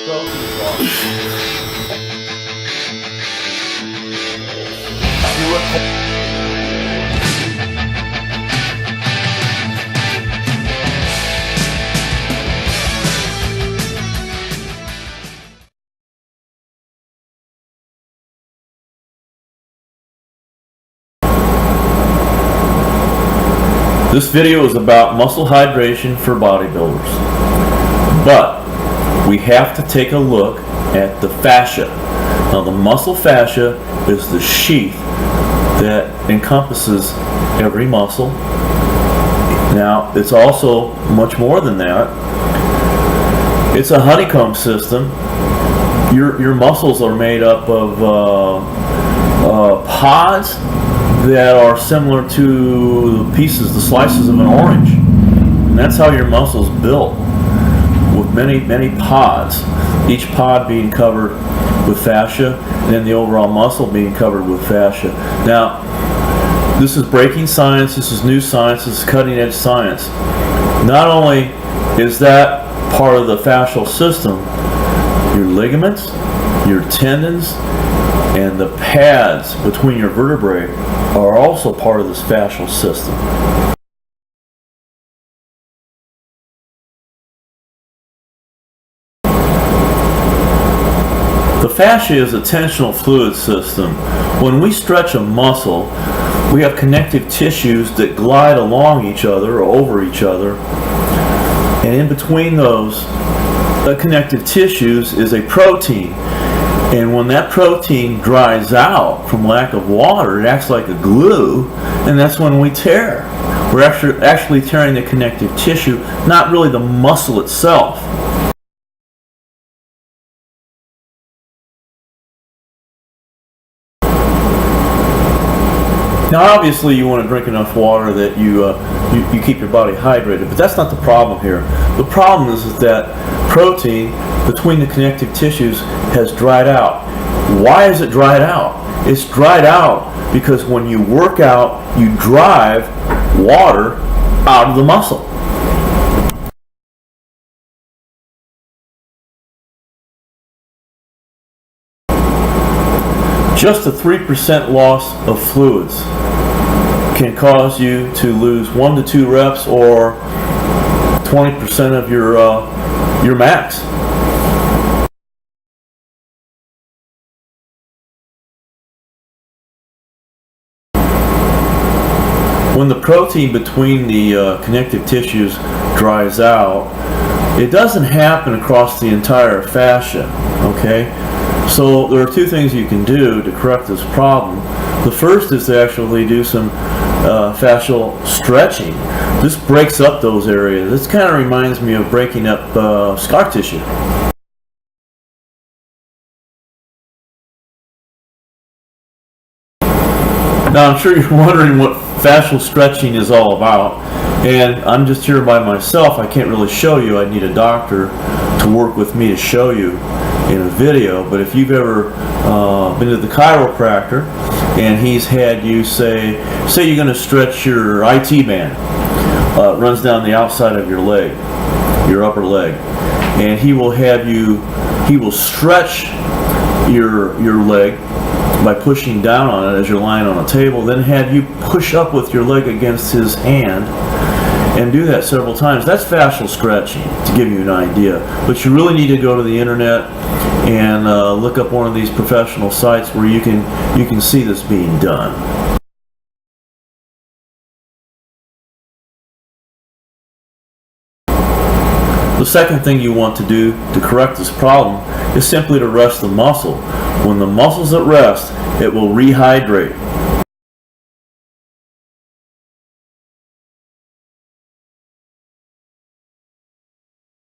protein loss. See what This video is about muscle hydration for bodybuilders, but we have to take a look at the fascia. Now the muscle fascia is the sheath that encompasses every muscle. Now it's also much more than that. It's a honeycomb system. Your muscles are made up of pods that are similar to the pieces, the slices of an orange. And that's how your muscle's built, with many pods, each pod being covered with fascia, and then the overall muscle being covered with fascia. Now, this is breaking science, this is new science, this is cutting edge science. Not only is that part of the fascial system, your ligaments, your tendons, and the pads between your vertebrae are also part of this fascial system. The fascia is a tensional fluid system. When we stretch a muscle, we have connective tissues that glide along each other or over each other, and in between those connective tissues is a protein. And when that protein dries out from lack of water, it acts like a glue, and that's when we tear. We're actually tearing the connective tissue, not really the muscle itself. Now obviously you want to drink enough water that you keep your body hydrated, but that's not the problem here. The problem is that protein between the connective tissues has dried out. Why is it dried out? It's dried out because when you work out, you drive water out of the muscle. Just a 3% loss of fluids can cause you to lose 1 to 2 reps or 20% of your max. When the protein between the connective tissues dries out, it doesn't happen across the entire fascia, okay? So there are 2 things you can do to correct this problem. The first is to actually do some fascial stretching. This breaks up those areas. This kind of reminds me of breaking up scar tissue. Now I'm sure you're wondering what fascial stretching is all about, and I'm just here by myself. I can't really show you. I need a doctor to work with me to show you in a video. But if you've ever been to the chiropractor and he's had you say you're going to stretch your IT band, runs down the outside of your leg, your upper leg, and he will stretch your leg by pushing down on it as you're lying on a table, then have you push up with your leg against his hand and do that several times. That's fascial stretching, to give you an idea. But you really need to go to the internet and look up one of these professional sites where you can see this being done. The second thing you want to do to correct this problem is simply to rest the muscle. When the muscle's at rest, it will rehydrate.